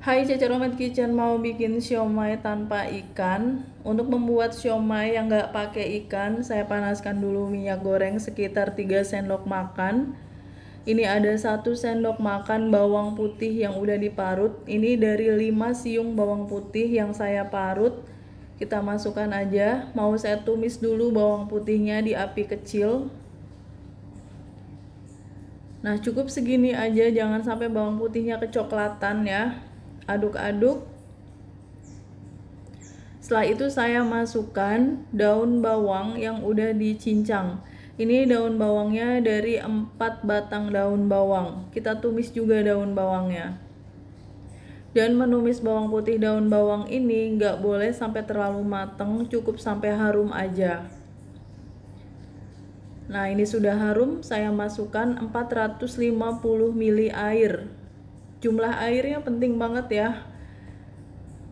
Hai Cece Romet Kitchen, mau bikin siomay tanpa ikan. Untuk membuat siomay yang nggak pakai ikan, saya panaskan dulu minyak goreng sekitar 3 sendok makan. Ini ada 1 sendok makan bawang putih yang udah diparut. Ini dari 5 siung bawang putih yang saya parut. Kita masukkan aja. Mau saya tumis dulu bawang putihnya di api kecil. Nah, cukup segini aja, jangan sampai bawang putihnya kecoklatan ya. Aduk-aduk. Setelah itu saya masukkan daun bawang yang udah dicincang. Ini daun bawangnya dari 4 batang daun bawang. Kita tumis juga daun bawangnya. Dan menumis bawang putih daun bawang ini nggak boleh sampai terlalu mateng, cukup sampai harum aja. Nah, ini sudah harum, saya masukkan 450 ml air. Jumlah airnya penting banget ya.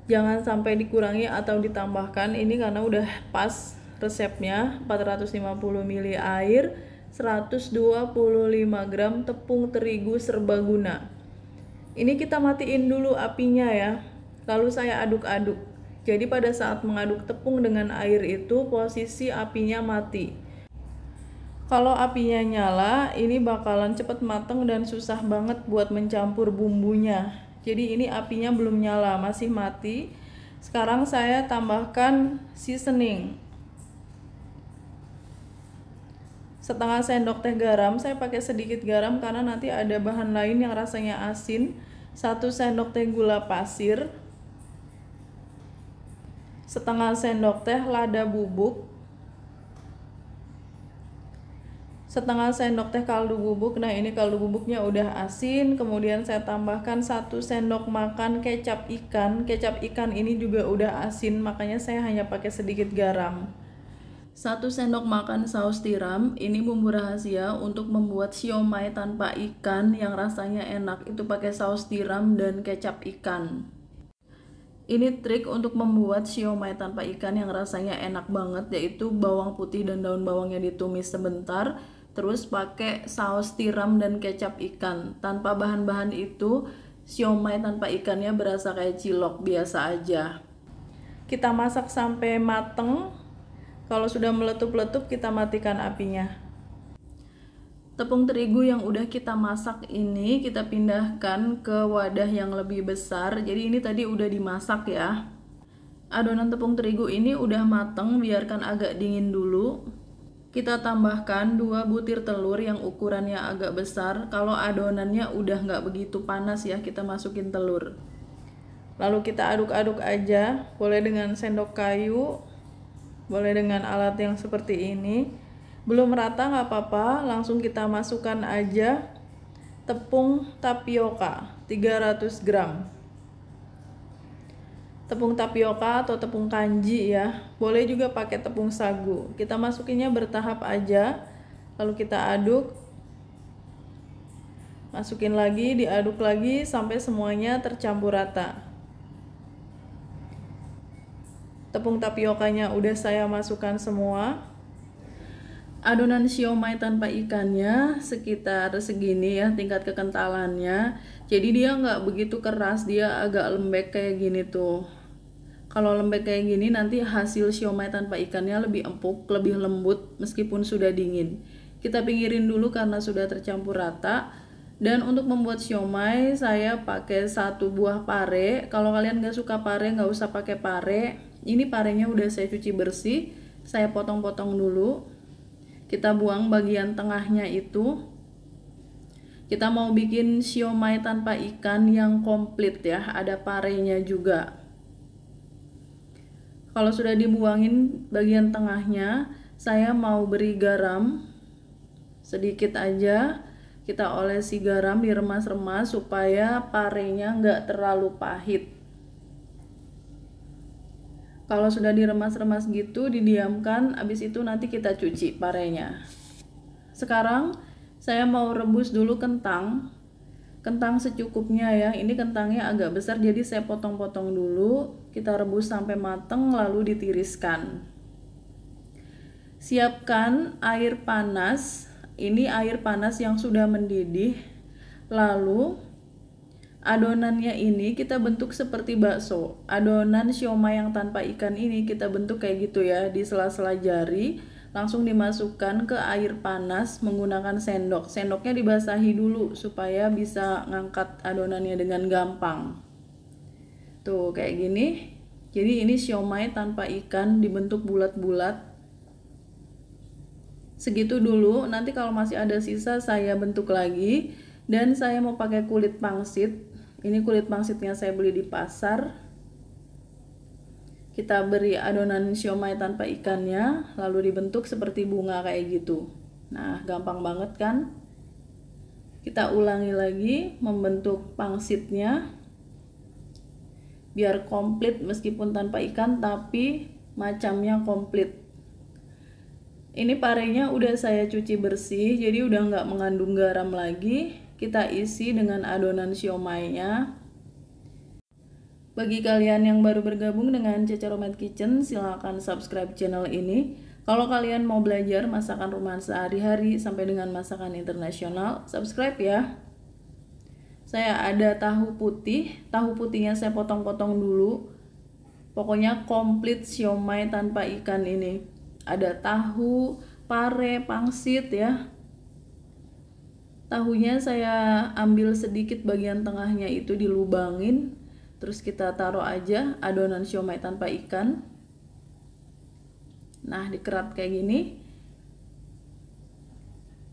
Jangan sampai dikurangi atau ditambahkan, ini karena udah pas resepnya. 450 ml air, 125 gram tepung terigu serbaguna. Ini kita matiin dulu apinya ya. Lalu saya aduk-aduk. Jadi pada saat mengaduk tepung dengan air itu posisi apinya mati. Kalau apinya nyala, ini bakalan cepet mateng dan susah banget buat mencampur bumbunya. Jadi ini apinya belum nyala, masih mati. Sekarang saya tambahkan seasoning. Setengah sendok teh garam, saya pakai sedikit garam karena nanti ada bahan lain yang rasanya asin. 1 sendok teh gula pasir. Setengah sendok teh lada bubuk. Setengah sendok teh kaldu bubuk. Nah, ini kaldu bubuknya udah asin. Kemudian saya tambahkan 1 sendok makan kecap ikan. Kecap ikan ini juga udah asin, makanya saya hanya pakai sedikit garam. 1 sendok makan saus tiram. Ini bumbu rahasia untuk membuat siomay tanpa ikan yang rasanya enak. Itu pakai saus tiram dan kecap ikan. Ini trik untuk membuat siomay tanpa ikan yang rasanya enak banget, yaitu bawang putih dan daun bawangnya ditumis sebentar, terus pakai saus tiram dan kecap ikan. Tanpa bahan-bahan itu, siomay tanpa ikannya berasa kayak cilok biasa aja. Kita masak sampai mateng. Kalau sudah meletup-letup, kita matikan apinya. Tepung terigu yang udah kita masak ini kita pindahkan ke wadah yang lebih besar. Jadi ini tadi udah dimasak ya. Adonan tepung terigu ini udah mateng, biarkan agak dingin dulu. Kita tambahkan 2 butir telur yang ukurannya agak besar. Kalau adonannya udah nggak begitu panas ya, kita masukin telur. Lalu kita aduk-aduk aja, boleh dengan sendok kayu, boleh dengan alat yang seperti ini. Belum rata nggak apa-apa, langsung kita masukkan aja tepung tapioka 300 gram. Tepung tapioka atau tepung kanji ya, boleh juga pakai tepung sagu. Kita masukinnya bertahap aja, lalu kita aduk. Masukin lagi, diaduk lagi sampai semuanya tercampur rata. Tepung tapiokanya udah saya masukkan semua. Adonan siomay tanpa ikannya sekitar segini ya tingkat kekentalannya. Jadi dia nggak begitu keras, dia agak lembek kayak gini tuh. Kalau lembek kayak gini nanti hasil siomay tanpa ikannya lebih empuk, lebih lembut meskipun sudah dingin. Kita pinggirin dulu karena sudah tercampur rata. Dan untuk membuat siomay saya pakai 1 buah pare. Kalau kalian nggak suka pare, nggak usah pakai pare. Ini parenya udah saya cuci bersih, saya potong-potong dulu. Kita buang bagian tengahnya itu. Kita mau bikin siomay tanpa ikan yang komplit ya, ada parenya juga. Kalau sudah dibuangin bagian tengahnya, saya mau beri garam sedikit aja. Kita olesi garam, diremas-remas supaya parenya nggak terlalu pahit. Kalau sudah diremas-remas gitu, didiamkan, habis itu nanti kita cuci parenya. Sekarang saya mau rebus dulu kentang. Kentang secukupnya ya, ini kentangnya agak besar jadi saya potong-potong dulu. Kita rebus sampai mateng lalu ditiriskan. Siapkan air panas, ini air panas yang sudah mendidih. Lalu adonannya ini kita bentuk seperti bakso. Adonan siomay yang tanpa ikan ini kita bentuk kayak gitu ya, di sela-sela jari, langsung dimasukkan ke air panas menggunakan sendok. Sendoknya dibasahi dulu supaya bisa ngangkat adonannya dengan gampang. Tuh kayak gini. Jadi ini siomay tanpa ikan dibentuk bulat-bulat. Segitu dulu, nanti kalau masih ada sisa saya bentuk lagi. Dan saya mau pakai kulit pangsit. Ini kulit pangsitnya saya beli di pasar. Kita beri adonan siomay tanpa ikannya, lalu dibentuk seperti bunga kayak gitu. Nah, gampang banget kan? Kita ulangi lagi membentuk pangsitnya biar komplit meskipun tanpa ikan, tapi macamnya komplit. Ini parenya udah saya cuci bersih, jadi udah nggak mengandung garam lagi. Kita isi dengan adonan siomaynya. Bagi kalian yang baru bergabung dengan Ceca Romance Kitchen, silahkan subscribe channel ini. Kalau kalian mau belajar masakan rumahan sehari-hari sampai dengan masakan internasional, subscribe ya. Saya ada tahu putihnya saya potong-potong dulu. Pokoknya komplit siomay tanpa ikan ini. Ada tahu, pare, pangsit ya. Tahunya saya ambil sedikit bagian tengahnya itu dilubangin. Terus kita taruh aja adonan siomay tanpa ikan. Nah, dikerat kayak gini.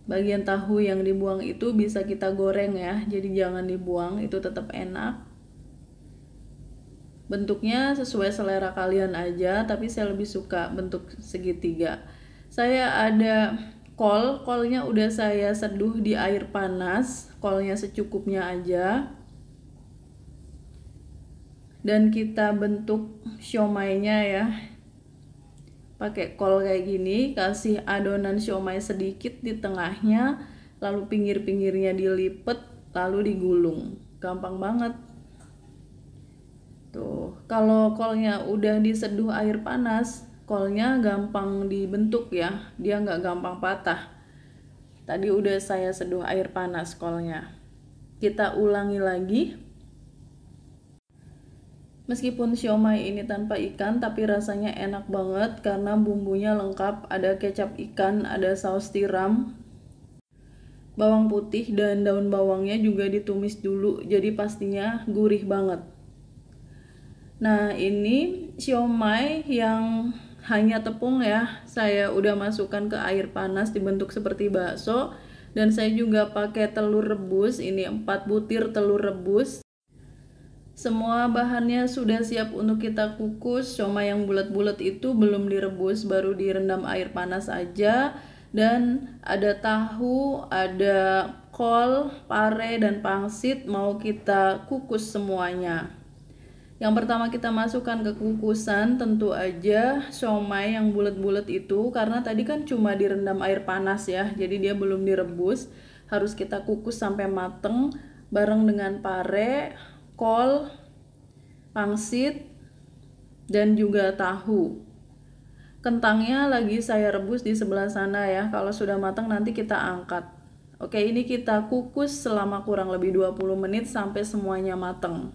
Bagian tahu yang dibuang itu bisa kita goreng ya. Jadi jangan dibuang, itu tetap enak. Bentuknya sesuai selera kalian aja, tapi saya lebih suka bentuk segitiga. Saya ada kolnya udah saya seduh di air panas, kolnya secukupnya aja. Dan kita bentuk siomaynya ya. Pakai kol kayak gini, kasih adonan siomay sedikit di tengahnya, lalu pinggir-pinggirnya dilipet, lalu digulung. Gampang banget. Tuh, kalau kolnya udah diseduh air panas, kolnya gampang dibentuk ya, dia nggak gampang patah. Tadi udah saya seduh air panas kolnya. Kita ulangi lagi. Meskipun siomay ini tanpa ikan, tapi rasanya enak banget karena bumbunya lengkap. Ada kecap ikan, ada saus tiram, bawang putih, dan daun bawangnya juga ditumis dulu, jadi pastinya gurih banget. Nah, ini siomay yang hanya tepung ya, saya udah masukkan ke air panas dibentuk seperti bakso. Dan saya juga pakai telur rebus, ini 4 butir telur rebus. Semua bahannya sudah siap untuk kita kukus. Siomay yang bulat-bulat itu belum direbus, baru direndam air panas aja. Dan ada tahu, ada kol, pare, dan pangsit mau kita kukus semuanya. Yang pertama kita masukkan ke kukusan tentu aja siomay yang bulat-bulat itu, karena tadi kan cuma direndam air panas ya, jadi dia belum direbus, harus kita kukus sampai mateng bareng dengan pare, kol, pangsit, dan juga tahu. Kentangnya lagi saya rebus di sebelah sana ya, kalau sudah matang nanti kita angkat. Oke, ini kita kukus selama kurang lebih 20 menit sampai semuanya mateng.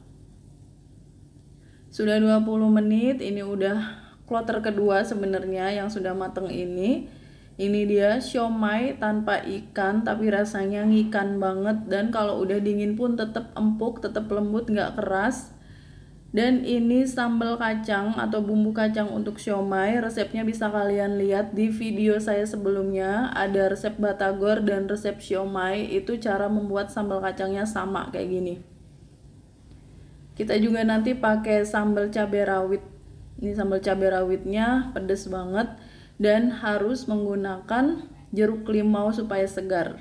Sudah 20 menit, ini udah kloter kedua sebenarnya yang sudah mateng ini. Ini dia siomay tanpa ikan tapi rasanya ngikan banget, dan kalau udah dingin pun tetap empuk, tetap lembut, nggak keras. Dan ini sambal kacang atau bumbu kacang untuk siomay, resepnya bisa kalian lihat di video saya sebelumnya. Ada resep batagor dan resep siomay, itu cara membuat sambal kacangnya sama kayak gini. Kita juga nanti pakai sambal cabai rawit. Ini sambal cabai rawitnya pedas banget dan harus menggunakan jeruk limau supaya segar.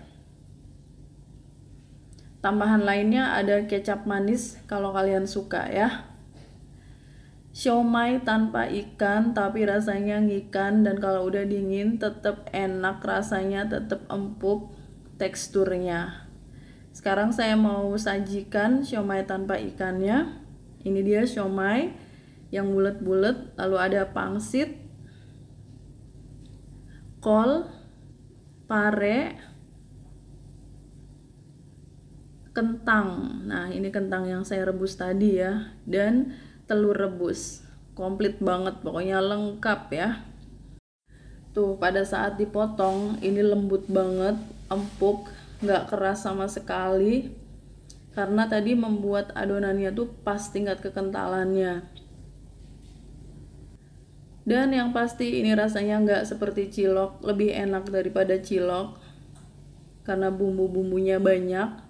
Tambahan lainnya ada kecap manis kalau kalian suka ya. Siomay tanpa ikan tapi rasanya ngikan, dan kalau udah dingin tetap enak rasanya, tetap empuk teksturnya. Sekarang saya mau sajikan siomay tanpa ikannya. Ini dia siomay yang bulat-bulat, lalu ada pangsit, kol, pare, kentang. Nah, ini kentang yang saya rebus tadi ya, dan telur rebus. Komplit banget, pokoknya lengkap ya. Tuh, pada saat dipotong ini lembut banget, empuk, nggak keras sama sekali. Karena tadi membuat adonannya tuh pas tingkat kekentalannya. Dan yang pasti ini rasanya nggak seperti cilok, lebih enak daripada cilok karena bumbu-bumbunya banyak.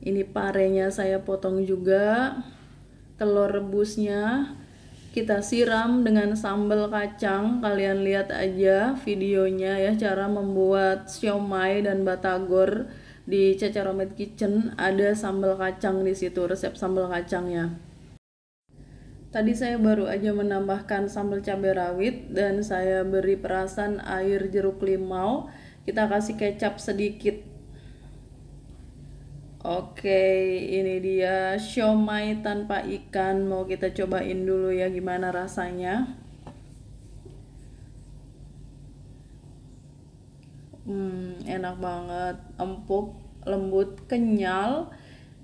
Ini parenya saya potong juga. Telur rebusnya kita siram dengan sambal kacang. Kalian lihat aja videonya ya, cara membuat siomay dan batagor di Cecaromet Kitchen. Ada sambal kacang di situ, resep sambal kacangnya. Tadi saya baru aja menambahkan sambal cabai rawit dan saya beri perasan air jeruk limau. Kita kasih kecap sedikit. Oke, ini dia siomay tanpa ikan. Mau kita cobain dulu ya gimana rasanya. Enak banget, empuk, lembut, kenyal,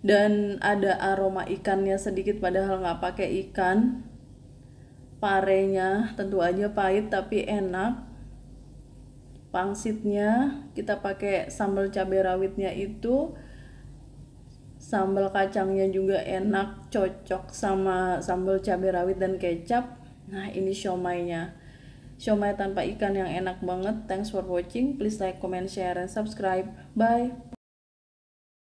dan ada aroma ikannya sedikit padahal nggak pakai ikan. Parenya tentu aja pahit tapi enak. Pangsitnya kita pakai sambal cabai rawitnya itu. Sambal kacangnya juga enak, cocok sama sambal cabai rawit dan kecap. Nah, ini siomaynya. Siomay tanpa ikan yang enak banget. Thanks for watching. Please like, comment, share, and subscribe. Bye.